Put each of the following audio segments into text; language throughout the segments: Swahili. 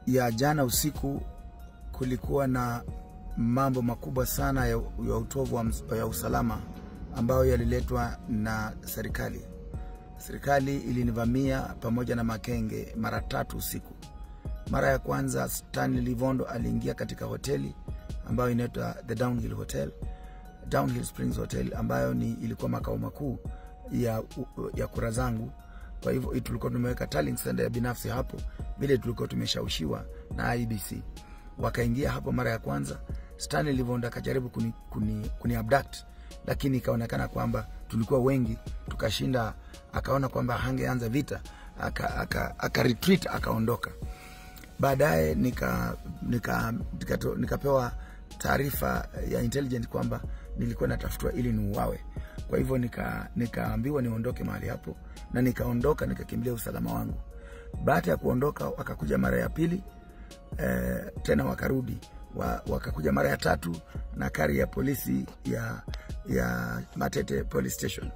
ya jana usiku kulikuwa na mambo makubwa sana ya utovu wa usalama ambayo yaliletwa na serikali. Serikali ilinivamia pamoja na makenge mara 3 usiku. Mara ya kwanza Stanley Livondo aliingia katika hoteli ambayo inaitwa The Downhill Hotel, Downhill Springs Hotel, ambayo ilikuwa makao makuu ya kura zangu. Kwa hivyo tulikuwa tumeweka tallying center ya binafsi hapo, vile tulikuwa tumeshawishiwa na IBC. Wakaingia hapo mara ya kwanza. Stanley Livondo akajaribu kuni abduct, lakini ikaonekana kwamba tulikuwa wengi, tukashinda. Akaona kwamba hangeanza vita, aka retreat, akaondoka. Baadaye nikapewa taarifa ya intelligence kwamba nilikuwa natafutwa ili niuawe. Kwa hivyo nikaambiwa niondoke mahali hapo, na nikaondoka, nikakimbilia usalama wangu. Baada ya kuondoka wakakuja mara ya pili, tena wakarudi, wakakuja mara ya 3 na kari ya polisi ya Matete Police Station.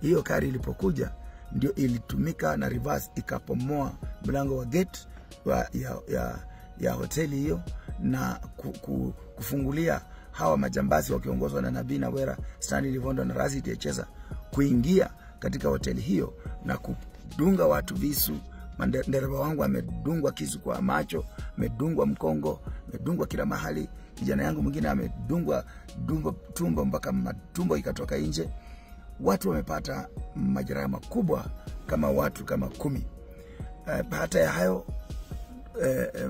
Hiyo kari ilipokuja ndio ilitumika na reverse, ikapomoa mlango wa gate ya hoteli hiyo na kufungulia hawa majambazi wakiongozwa na Nabii Nawera, Stanley Livondo na Razit Echeza kuingia katika hoteli hiyo na kudunga watu visu. Dereva wangu amedungwa kisu kwa macho, amedungwa mkongo, amedungwa kila mahali. Kijana yangu mwingine amedungwa tumbo mpaka matumbo ikatoka nje. Watu wamepata majeraha makubwa kama watu kama 10. Baada ya hayo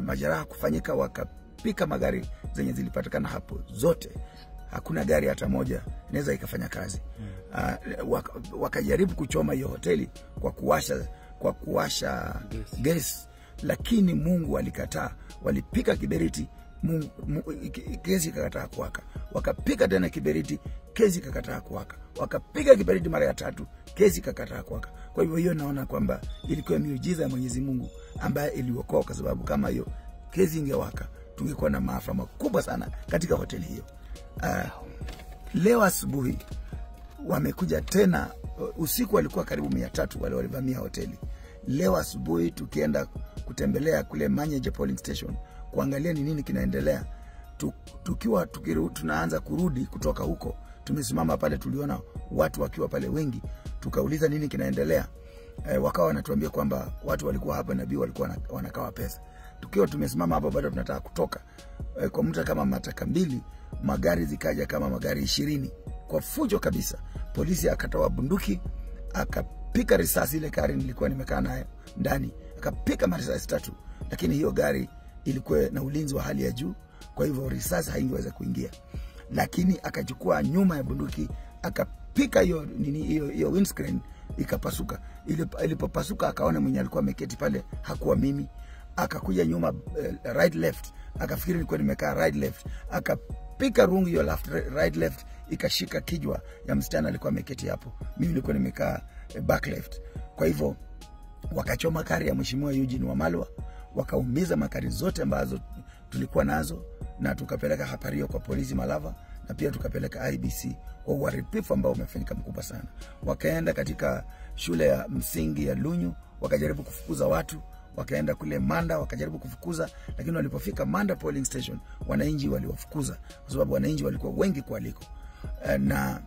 majeraha kufanyika, wakapika magari zenye zilipatikana hapo zote. Hakuna gari hata moja inaweza ikafanya kazi. Wakajaribu kuchoma hiyo hoteli kwa kuwasha gas, lakini Mungu alikataa. Walipika kiberiti, kesi ikakataa kuwaka. Wakapika tena kiberiti, kesi ikakataa kuwaka. Wakapika kiberiti mara ya 3, kesi ikakataa kuwaka. Kwa hivyo hiyo naona kwamba ilikuwa miujiza ya Mwenyezi Mungu ambaye iliokoa, kwa sababu kama hiyo kesi ingewaka tungekuwa na maafa makubwa sana katika hoteli hiyo. Leo asubuhi wamekuja tena. Usiku walikuwa karibu 300 wale walivamia hoteli. Leo asubuhi tukienda kutembelea kule Manyeje Polling Station kuangalia ni nini kinaendelea, tunaanza kurudi kutoka huko, tumesimama pale, tuliona watu wakiwa pale wengi, tukauliza nini kinaendelea. Wakawa wanatuambia kwamba watu walikuwa hapa, Nabii walikuwa wanakawa pesa. Tukiwa tumesimama hapo bado tunataka kutoka, kwa muda kama mataka 2 magari zikaja kama magari 20 kwa fujo kabisa. Polisi akatoa bunduki, akapika risasi ile gari nilikuwa nimekaa nayo ndani, akapika marisasi 3, lakini hiyo gari ilikuwa na ulinzi wa hali ya juu, kwa hivyo risasi haingeweza kuingia. Lakini akachukua nyuma ya bunduki, akapika hiyo windscreen, ikapasuka. Ilipopasuka akaona mwenye alikuwa ameketi pale hakuwa mimi. Akakuja nyuma, right left, akafikiri nilikuwa nimekaa right left, akapika rungu hiyo right left, ikashika kijwa ya msichana alikuwa ameketi hapo. Mimi nilikuwa nimekaa back left. Kwa hivyo wakachoma kari ya Mheshimiwa Eugene Wamalwa, wakaumiza makari zote ambazo tulikuwa nazo, na tukapeleka habari kwa polisi Malava, na pia tukapeleka IBC kwa uharibifu ambao umefanyika mkubwa sana. Wakaenda katika shule ya msingi ya Lunyu, wakajaribu kufukuza watu. Wakaenda kule Manda, wakajaribu kufukuza, lakini walipofika Manda Polling Station wananchi waliwafukuza kwa sababu wananchi walikuwa wengi kualiko. Na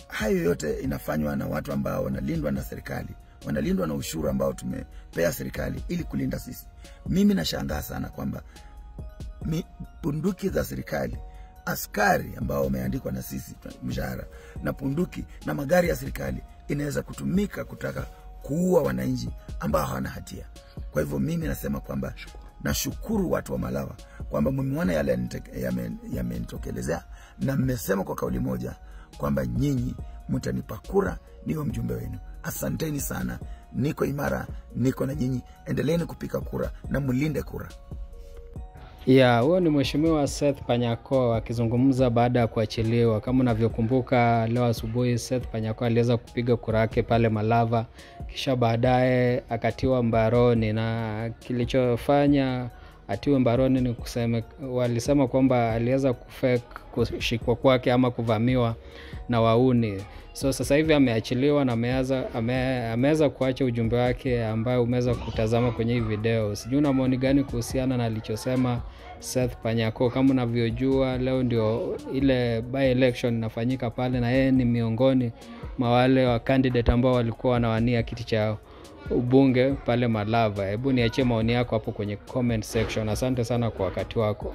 hayo yote inafanywa na watu ambao wanalindwa na serikali, wanalindwa na ushuru ambao tumepea serikali ili kulinda sisi. Mimi nashangaa sana kwamba bunduki za serikali, askari ambao wameandikwa na sisi mshahara, na bunduki na magari ya serikali inaweza kutumika kutaka kuua wananchi ambao hawana hatia. Kwa hivyo mimi nasema kwamba nashukuru watu wa Malawa kwamba mmeona yale yamenitokelezea, na mmesema kwa kauli moja kwamba nyinyi mtanipa kura niwe mjumbe wenu. Asanteni sana, niko imara, niko na nyinyi. Endeleeni kupika kura na mlinde kura. Huo ni Mheshimiwa Seth Panyako akizungumza baada ya kuachiliwa. Kama unavyokumbuka, leo asubuhi Seth Panyako aliweza kupiga kura yake pale Malava, kisha baadaye akatiwa mbaroni, na kilichofanya atiwe mbaroni. Ni kusema walisema kwamba aliweza kushikwa kwake ama kuvamiwa na wauni. So sasa hivi ameachiliwa na ameweza kuacha ujumbe wake ambao umeweza kutazama kwenye hii video. Sijui una maoni gani kuhusiana na alichosema Seth Panyako? Kama unavyojua, leo ndio ile by election inafanyika pale, na yeye ni miongoni mwa wale wa candidate ambao walikuwa wanawania kiti cha ubunge pale Malava. Hebu niachie maoni yako hapo kwenye comment section. Asante sana kwa wakati wako.